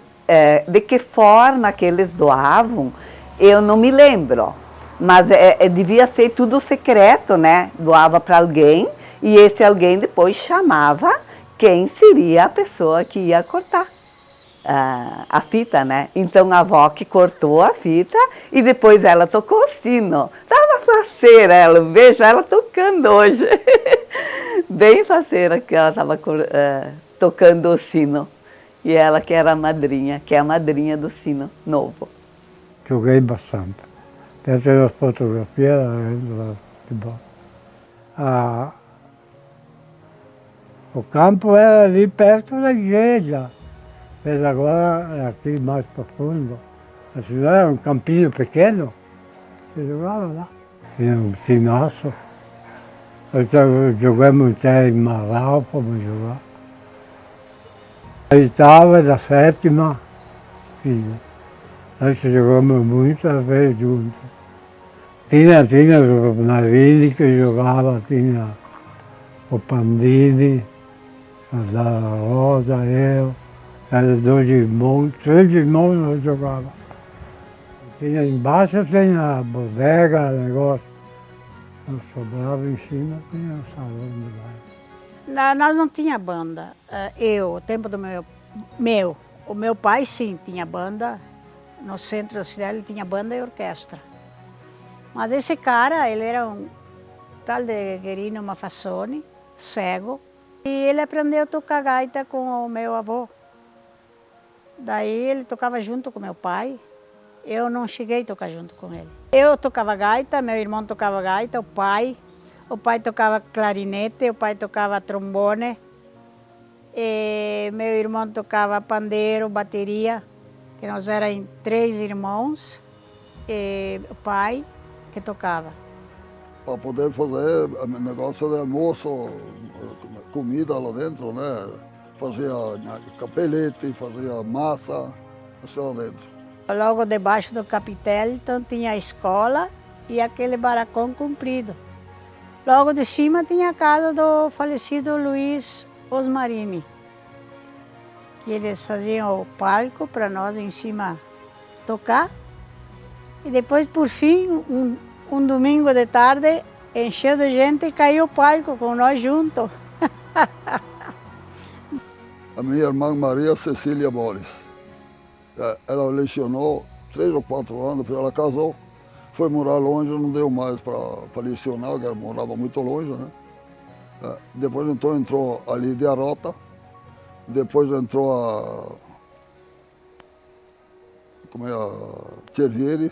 de que forma que eles doavam, eu não me lembro. Mas devia ser tudo secreto, né? Doava para alguém e esse alguém depois chamava quem seria a pessoa que ia cortar a fita, né? Então a avó que cortou a fita e depois ela tocou o sino. Estava faceira ela, vejo ela tocando hoje. Bem faceira que ela estava tocando o sino. E ela que era a madrinha, que é a madrinha do sino novo. Joguei bastante. Tem até as fotografias do futebol. O campo era ali perto da igreja. Mas agora é aqui mais profundo. A cidade era um campinho pequeno, se jogava lá. Tinha um sinaço. Jogamos até em Marau, fomos jogar. A oitava da 7ª filha. Nós jogamos muitas vezes juntos. Tinha o Marini que jogava, tinha o Pandini, a Zara Rosa, eu. Eram 2 irmãos, 3 irmãos nós jogávamos. Tinha embaixo, tinha a bodega, negócio. Nós sobrava em cima, tinha o salão de baile. Nós não tinha banda. O tempo do o meu pai sim tinha banda. No centro da cidade ele tinha banda e orquestra. Mas esse cara, ele era um tal de Guerino Mafassoni, cego. E ele aprendeu a tocar gaita com o meu avô. Daí ele tocava junto com meu pai. Eu não cheguei a tocar junto com ele. Eu tocava gaita, meu irmão tocava gaita, o pai tocava clarinete, o pai tocava trombone, e meu irmão tocava pandeiro, bateria, que nós éramos 3 irmãos, e o pai que tocava. Para poder fazer negócio de almoço, comida lá dentro, né? Fazia capelete, fazia massa, assim lá dentro. Logo debaixo do capitel, então tinha a escola e aquele barracão comprido. Logo de cima tinha a casa do falecido Luiz Osmarini, que eles faziam o palco para nós em cima tocar. E depois, por fim, um domingo de tarde, encheu de gente e caiu o palco com nós juntos. A minha irmã Maria Cecília Bollis, ela lecionou 3 ou 4 anos, depois ela casou, foi morar longe, não deu mais para lecionar, porque ela morava muito longe, né? Depois então entrou a Lídia Rota, depois entrou a Cervieri,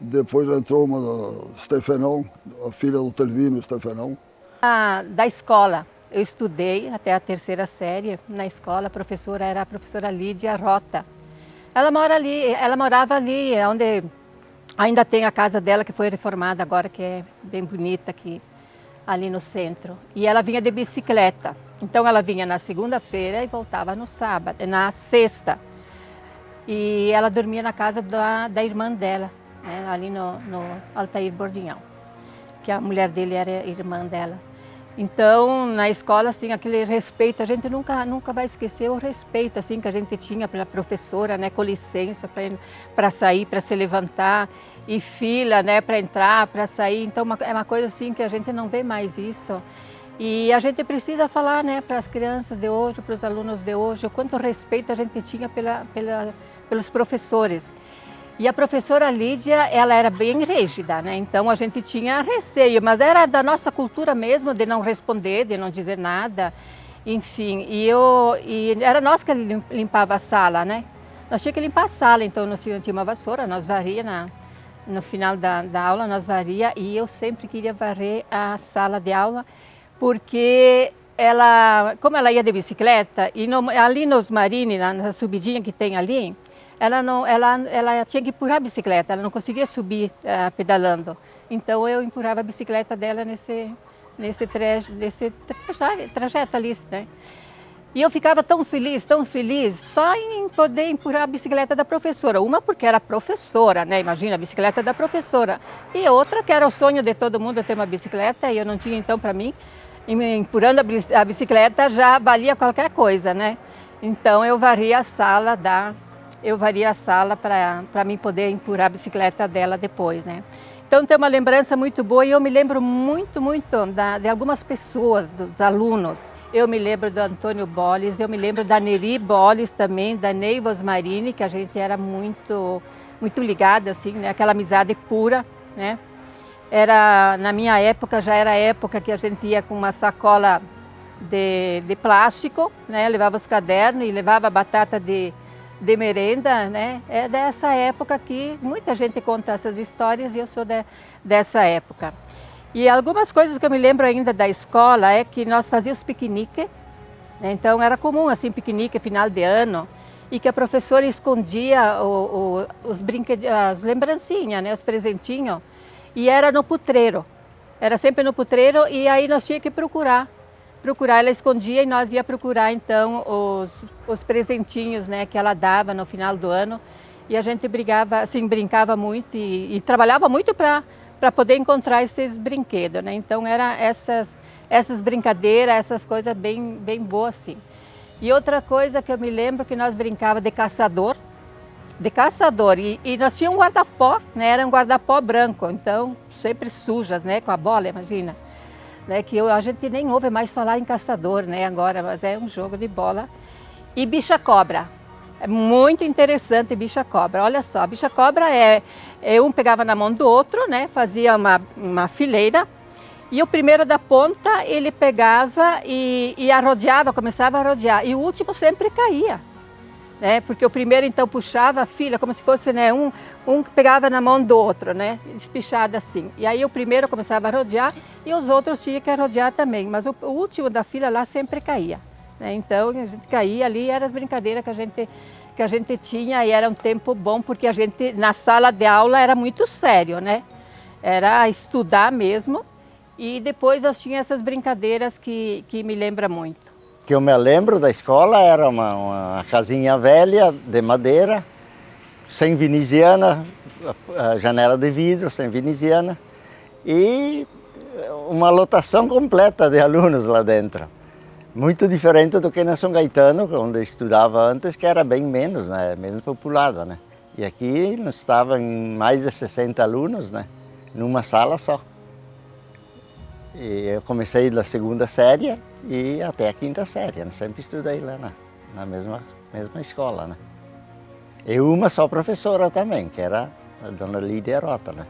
depois entrou uma da Stefanão, a filha do Telvino Stefanão. Da escola, eu estudei até a 3ª série na escola, a professora era a professora Lídia Rota. Ela morava ali, onde ainda tem a casa dela que foi reformada agora, que é bem bonita aqui, ali no centro. E ela vinha de bicicleta. Então ela vinha na segunda-feira e voltava no sábado, na sexta. E ela dormia na casa da irmã dela, né, ali no Altair Bordinhão, que a mulher dele era irmã dela. Então, na escola, assim, aquele respeito, a gente nunca vai esquecer o respeito, assim, que a gente tinha pela professora, né, com licença para sair, para se levantar, e fila, né, para entrar, para sair. Então, é uma coisa, assim, que a gente não vê mais isso. E a gente precisa falar, né, para as crianças de hoje, para os alunos de hoje, o quanto respeito a gente tinha pelos professores. E a professora Lídia, ela era bem rígida, né? Então a gente tinha receio, mas era da nossa cultura mesmo, de não responder, de não dizer nada, enfim. E era nós que limpava a sala, né? Nós tínhamos que limpar a sala, então nós tínhamos uma vassoura, nós varia no final da aula, nós varia, e eu sempre queria varrer a sala de aula, porque como ela ia de bicicleta, e ali nos Marini, na subidinha que tem ali, ela tinha que empurrar a bicicleta, ela não conseguia subir pedalando. Então eu empurrava a bicicleta dela nesse trajeto ali, né? E eu ficava tão feliz, só em poder empurrar a bicicleta da professora. Uma porque era professora, né? Imagina, a bicicleta da professora. E outra que era o sonho de todo mundo ter uma bicicleta, e eu não tinha, então, para mim, empurrando a bicicleta já valia qualquer coisa, né? Então eu varia a sala para mim poder empurrar a bicicleta dela depois, né? Então tem uma lembrança muito boa, e eu me lembro muito de algumas pessoas, dos alunos. Eu me lembro do Antônio Bolles, eu me lembro da Neri Bolles também, da Neiva Osmarini, que a gente era muito ligada, assim, né? Aquela amizade pura, né? Na minha época, já era a época que a gente ia com uma sacola de plástico, né? Levava os cadernos e levava batata de merenda, né? É dessa época que muita gente conta essas histórias, e eu sou dessa época. E algumas coisas que eu me lembro ainda da escola é que nós fazíamos piquenique, né? Então era comum, assim, piquenique final de ano, e que a professora escondia os brinquedos, as lembrancinhas, né? Os presentinhos, e era no putreiro. Era sempre no putreiro, e aí nós tínhamos que procurar, ela escondia, e nós ia procurar então os presentinhos, né, que ela dava no final do ano, e a gente brincava muito e trabalhava muito para poder encontrar esses brinquedos, né? Então era essas brincadeiras, essas coisas bem boas, assim. E outra coisa que eu me lembro, que nós brincava de caçador, e nós tínhamos um guarda-pó, né? Era um guarda-pó branco, então sempre sujas, né, com a bola, imagina. Né, que a gente nem ouve mais falar em caçador, né, agora, mas é um jogo de bola. E bicha-cobra, é muito interessante bicha-cobra. Olha só, bicha-cobra um pegava na mão do outro, né, fazia uma fileira, e o primeiro da ponta ele pegava e arrodeava, começava a rodear, e o último sempre caía, né, porque o primeiro então puxava a fila como se fosse, né, um que pegava na mão do outro, né, espichado assim. E aí o primeiro começava a rodear e os outros tinham que rodear também, mas o último da fila lá sempre caía, né? Então a gente caía ali, eram as brincadeiras que a gente tinha, e era um tempo bom, porque a gente na sala de aula era muito sério, né? Era estudar mesmo, e depois nós tínhamos essas brincadeiras que me lembra muito. O que eu me lembro da escola era uma casinha velha de madeira, sem veneziana, a janela de vidro sem veneziana, e uma lotação completa de alunos lá dentro. Muito diferente do que na São Gaetano, onde eu estudava antes, que era bem menos, né? Menos populada, né? E aqui nós estávamos em mais de 60 alunos, né? Numa sala só. E eu comecei da segunda série e até a quinta série. Eu sempre estudei lá na mesma escola, né? E uma só professora também, que era a dona Lídia Rota, né?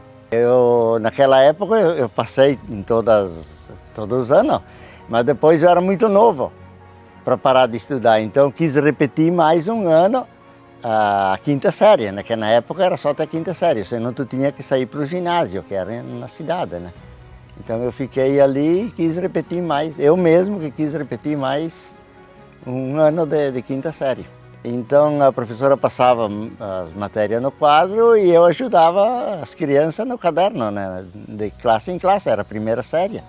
Naquela época eu passei em todos os anos, mas depois eu era muito novo para parar de estudar, então eu quis repetir mais um ano a quinta série, né? Que na época era só até a quinta série, senão tu tinha que sair para o ginásio, que era na cidade, né? Então eu fiquei ali e quis repetir mais, eu mesmo que quis repetir mais um ano de quinta série. Então a professora passava as matérias no quadro e eu ajudava as crianças no caderno, né? De classe em classe, era a primeira série.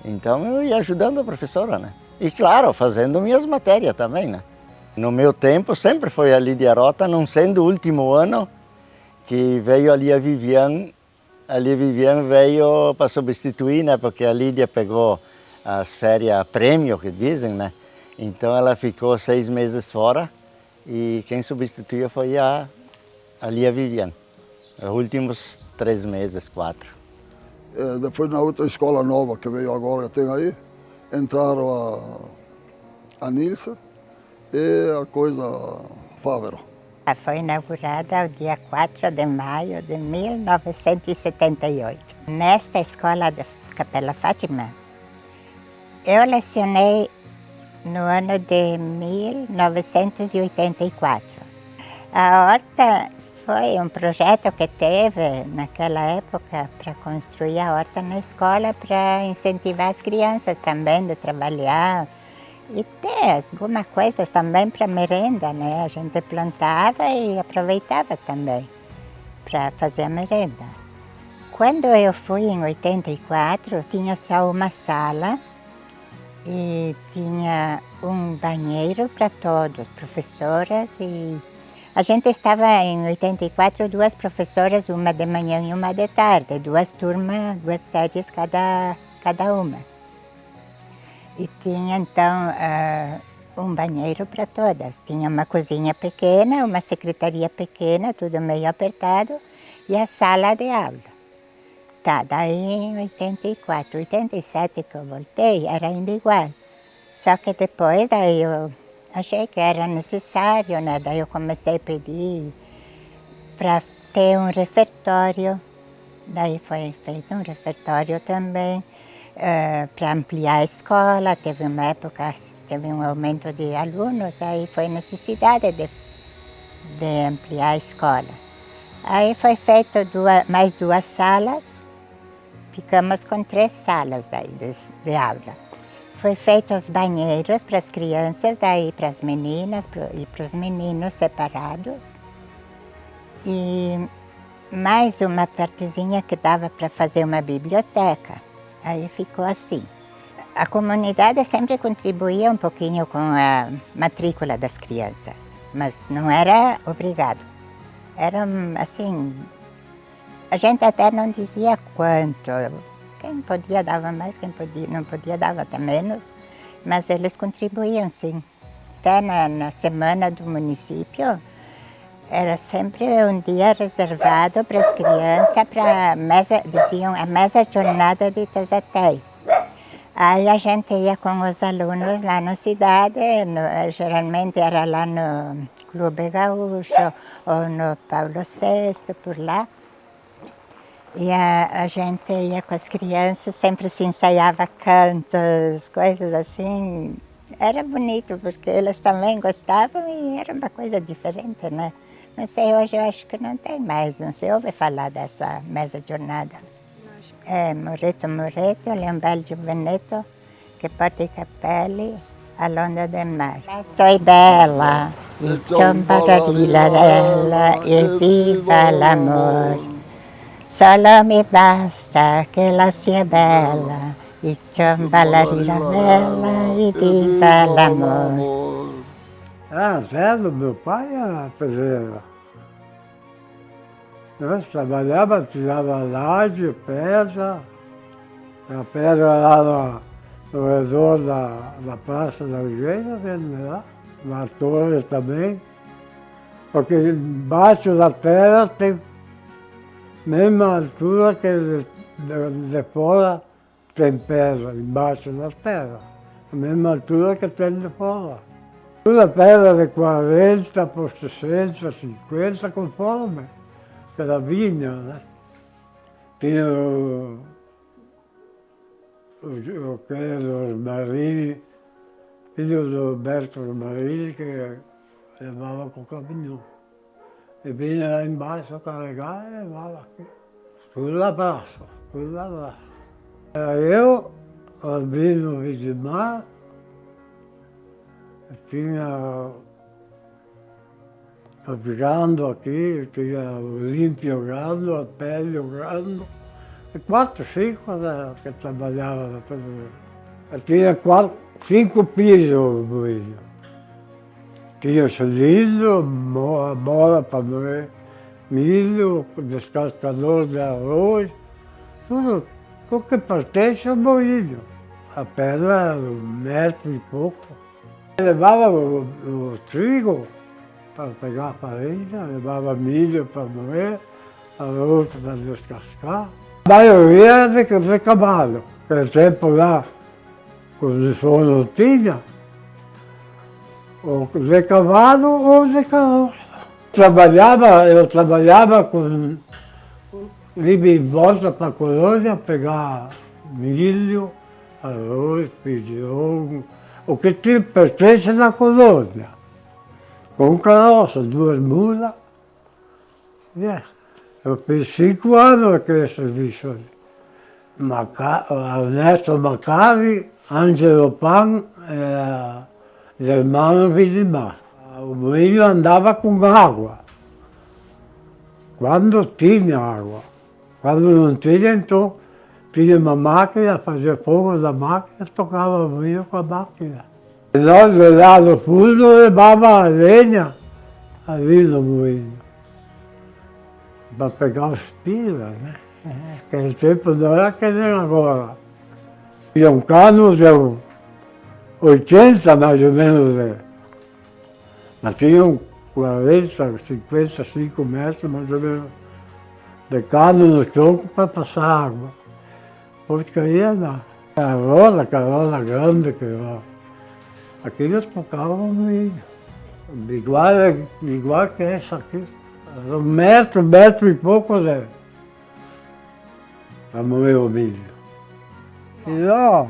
Então eu ia ajudando a professora, né? E claro, fazendo minhas matérias também, né? No meu tempo sempre foi a Lídia Rota, não sendo o último ano que veio ali a Viviane. A Viviane veio para substituir, né? Porque a Lídia pegou as férias prêmio, que dizem, né? Então ela ficou 6 meses fora e quem substituiu foi a Viviane. Os últimos 3 meses, 4. Depois na outra escola nova que veio agora, tem aí, entraram a Nilce e a coisa Fávero. Foi inaugurada no dia 4 de maio de 1978. Nesta escola da Capela Fátima, eu lecionei no ano de 1984. A horta foi um projeto que teve naquela época para construir a horta na escola, para incentivar as crianças também a trabalhar e ter algumas coisas também para merenda, né? A gente plantava e aproveitava também para fazer a merenda. Quando eu fui em 84, tinha só uma sala e tinha um banheiro para todos, professoras, e a gente estava em 84, 2 professoras, uma de manhã e uma de tarde, 2 turmas, 2 séries cada uma. E tinha então um banheiro para todas, tinha uma cozinha pequena, uma secretaria pequena, tudo meio apertado, e a sala de aula. Tá, daí em 84, 87 que eu voltei, era ainda igual. Só que depois daí eu achei que era necessário, né? Daí eu comecei a pedir para ter um refeitório. Daí foi feito um refeitório também para ampliar a escola. Teve uma época, teve um aumento de alunos, daí foi necessidade de ampliar a escola. Aí foi feito mais 2 salas. Ficamos com 3 salas daí de aula. Foi feito os banheiros para as crianças, daí para as meninas e para os meninos separados. E mais uma partezinha que dava para fazer uma biblioteca. Aí ficou assim. A comunidade sempre contribuía um pouquinho com a matrícula das crianças, mas não era obrigado. Era assim, a gente até não dizia quanto. Quem podia dava mais, quem não podia dava até menos, mas eles contribuíam sim. Até na semana do município, era sempre um dia reservado para as crianças, para a mesa, diziam a mesa jornada de Tezatei. Aí a gente ia com os alunos lá na cidade, geralmente era lá no Clube Gaúcho ou no Paulo VI, por lá. E a gente ia com as crianças, sempre se ensaiava cantos, coisas assim. Era bonito, porque eles também gostavam e era uma coisa diferente, né? Não sei, hoje eu acho que não tem mais, não se ouve falar dessa mesa jornada. Moreto, Leão Belgio Veneto, che porta i capelli all'onda del mare. Soy bella, il ciambararillarella e viva l'amor. Solo mi basta che la sia bella, il ciambararillarella e viva l'amor. A terra do meu pai era pedreira. Nós trabalhava, tirava laje, pedra, a pedra lá no redor da Praça da Oliveira, vendo lá, na torre também, porque embaixo da terra tem a mesma altura que de fora tem pedra, embaixo da terra, a mesma altura que tem de fora. Toda pedra de 40 por 60, 50, conforme ela vinha, né? Tinha o Pedro Marini, filho do Alberto Marini, que levava com o caminhão. E vinha lá embaixo carregar e levava aqui. Tudo lá abaixo, tudo lá abaixo. Eu, Albino Vidimar, tinha o gando aqui, tinha o Olímpio Gando, a Pele Gando, e 4, 5 que trabalhavam. Eu tinha 5 pisos o moinho. Tinha cilindro, mola para moer milho, descascador de arroz, tudo que pertence ao moinho. A pedra era 1 metro e pouco. Levava o trigo para pegar a farinha, levava milho para moer, arroz para descascar. A maioria era de cavalo. Naquele tempo lá, condição não tinha, ou de cavalo ou de carroça. Eu trabalhava com livre em volta para a colônia, pegar milho, arroz, feijão, o que pertence na colônia. Com carroça, 2 mulas. Yeah. Eu fiz 5 anos aquele serviço ali. Ernesto Macari, Angelo Pan, Germano Vidimar. O moinho andava com água, quando tinha água. Quando não tinha, então, tinha uma máquina, fazia fogo da máquina, tocava o moinho com a máquina. E nós, lá no fundo, levava a lenha ali no moinho, para pegar os pilas, né? Naquele tempo não era que nem agora. Tinha um cano de 80 mais ou menos, mas tinha 40, 55 metros mais ou menos de cano no tronco para passar água. Porque aí era a carola grande, aqui eles tocavam no milho. Igual que essa aqui. Era 1 metro e pouco para moer o milho. E lá,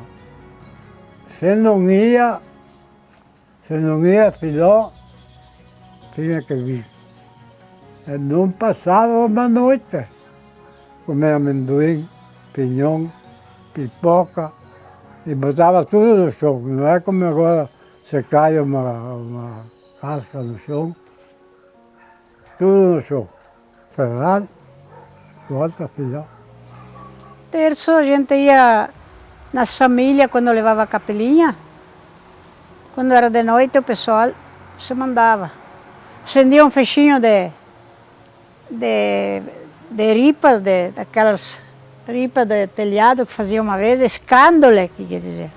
se não ia, filó, tinha que vir. E não passava uma noite. Comia amendoim, pinhão, pipoca, e botava tudo no chão. Não é como agora você cai uma casca no chão, tudo no chão. Ferrado, volta, filó. Terço a gente ia nas famílias quando levava a capelinha. Quando era de noite o pessoal se mandava. Acendia um fechinho de ripas, daquelas ripas de telhado que fazia uma vez, escândole, que quer dizer.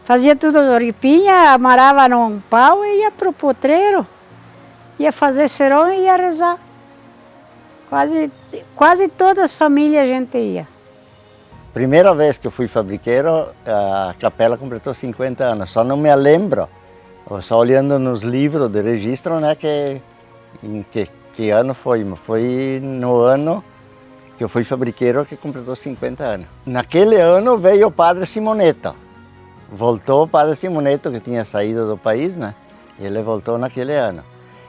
Fazia tudo de ripinha, amarrava num pau e ia para o potreiro. Ia fazer serão e ia rezar. Quase todas as famílias a gente ia. Primeira vez que eu fui fabriqueiro, a capela completou 50 anos. Só não me lembro, só olhando nos livros de registro, né, em que ano foi. Mas foi no ano que eu fui fabriqueiro que completou 50 anos. Naquele ano veio o padre Simoneto. Voltou o padre Simoneto, que tinha saído do país, né? Ele voltou naquele ano.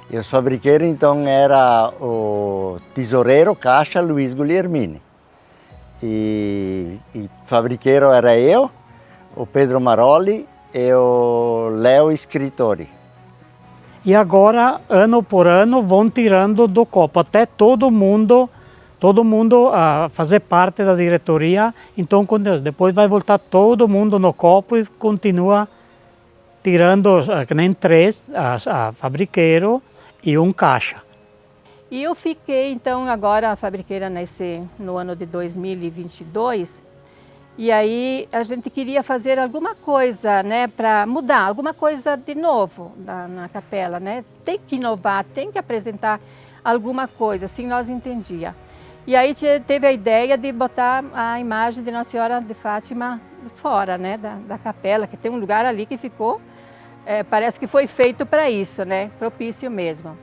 E os fabriqueiros, então, era o tesoureiro Caixa Luiz Guglielmini. E fabriqueiro era eu, o Pedro Maroli e o Léo Scrittori. E agora, ano por ano, vão tirando do copo, até todo mundo a fazer parte da diretoria. Então, depois vai voltar todo mundo no copo e continua tirando, que nem 3, a fabriqueiro e um caixa. E eu fiquei, então, agora a fabriqueira no ano de 2022, e aí a gente queria fazer alguma coisa, né, para mudar, alguma coisa de novo na capela, né? Tem que inovar, tem que apresentar alguma coisa, assim nós entendíamos. E aí teve a ideia de botar a imagem de Nossa Senhora de Fátima fora, né, da capela, que tem um lugar ali que ficou, parece que foi feito para isso, né, propício mesmo.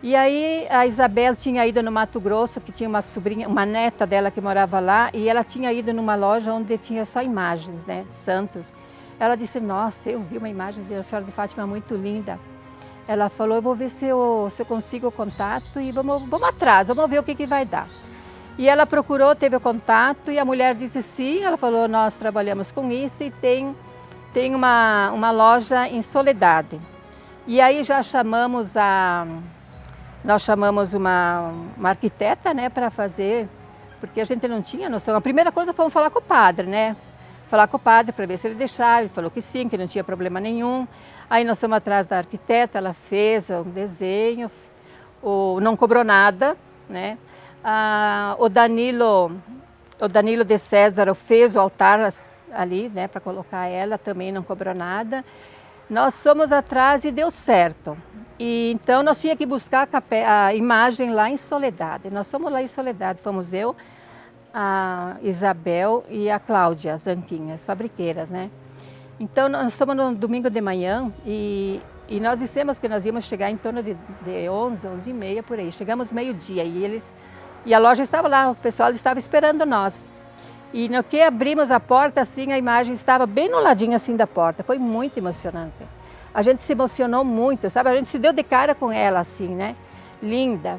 E aí a Isabel tinha ido no Mato Grosso, que tinha uma sobrinha, uma neta dela que morava lá, e ela tinha ido numa loja onde tinha só imagens, né, de santos. Ela disse, nossa, eu vi uma imagem de Nossa Senhora de Fátima muito linda. Ela falou, eu vou ver se eu consigo o contato e vamos atrás, vamos ver o que vai dar. E ela procurou, teve o contato e a mulher disse sim, ela falou, nós trabalhamos com isso e tem uma loja em Soledade. E aí já nós chamamos uma arquiteta, né, para fazer, porque a gente não tinha noção. A primeira coisa foi falar com o padre, né? falar com o padre para ver se ele deixava. Ele falou que sim, que não tinha problema nenhum. Aí nós fomos atrás da arquiteta, ela fez um desenho, não cobrou nada, né? O Danilo de César fez o altar ali, né, para colocar ela, também não cobrou nada. Nós fomos atrás e deu certo. E então nós tínhamos que buscar a imagem lá em Soledade. Nós fomos lá em Soledade, fomos eu, a Isabel e a Cláudia Zanquim, as fabriqueiras, né? Então nós estamos no domingo de manhã e nós dissemos que nós íamos chegar em torno de 11, 11h30 por aí. Chegamos meio-dia e a loja estava lá, o pessoal estava esperando nós. E no que abrimos a porta, assim, a imagem estava bem no ladinho assim da porta. Foi muito emocionante. A gente se emocionou muito, sabe? A gente se deu de cara com ela, assim, né? Linda.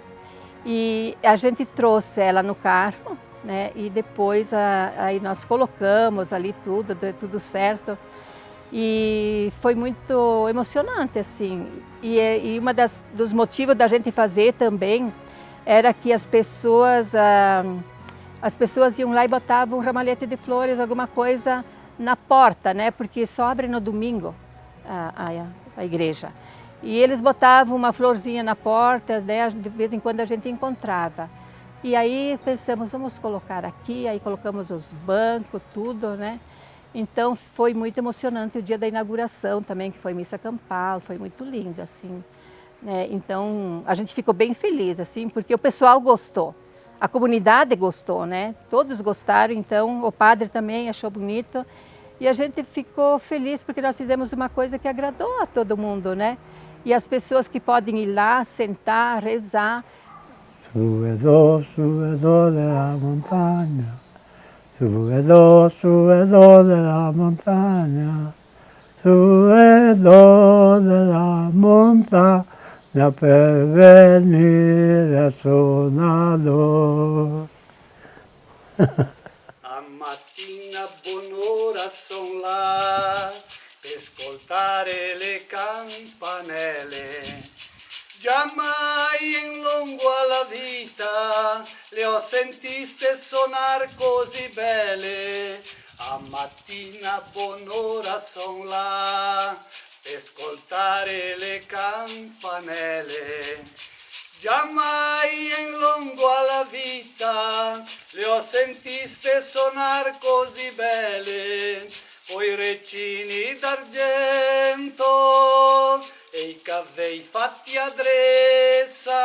E a gente trouxe ela no carro, né? E depois aí nós colocamos ali tudo, deu tudo certo. E foi muito emocionante, assim. E uma dos motivos da gente fazer também era que as pessoas iam lá e botavam um ramalhete de flores, alguma coisa na porta, né? Porque só abre no domingo a igreja. E eles botavam uma florzinha na porta, né? De vez em quando a gente encontrava. E aí pensamos, vamos colocar aqui, aí colocamos os bancos, tudo, né? Então foi muito emocionante o dia da inauguração também, que foi missa campal, foi muito lindo, assim. Né? Então a gente ficou bem feliz, assim, porque o pessoal gostou. A comunidade gostou, né? Todos gostaram, então o padre também achou bonito. E a gente ficou feliz porque nós fizemos uma coisa que agradou a todo mundo, né? E as pessoas que podem ir lá, sentar, rezar. Subedor de la montaña, subedor de la montaña, subedor de la montaña per venire al sonador. A mattina buon'ora son là per ascoltare le campanelle. Giammai in lungo alla vita le ho sentiste sonar così belle. A mattina buon'ora son là per ascoltare le campanelle. Giammai in lungo alla vita le ho sentiste sonar così belle, coi recini d'argento e i cavei fatti a dressa.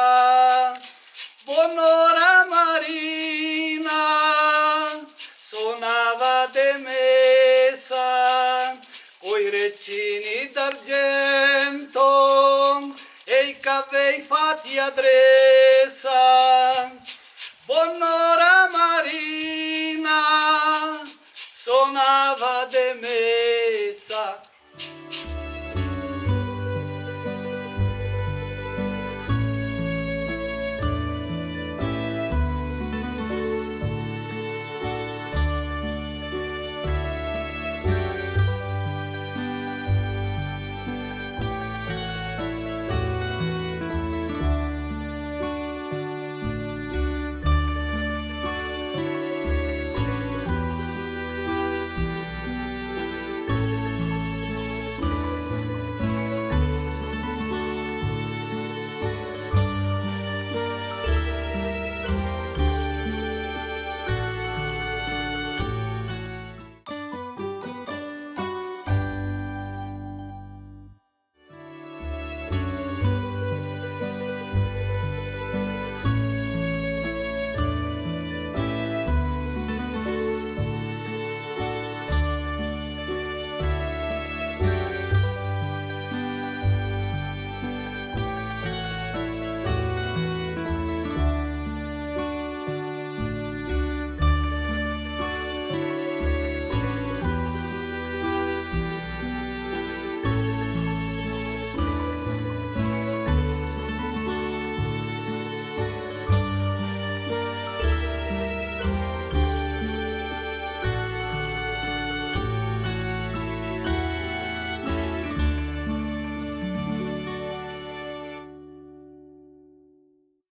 Buon'ora Marina suonava de messa, coi recini d'argento e i cavei fatti a dressa. Buon'ora Marina suonava de me.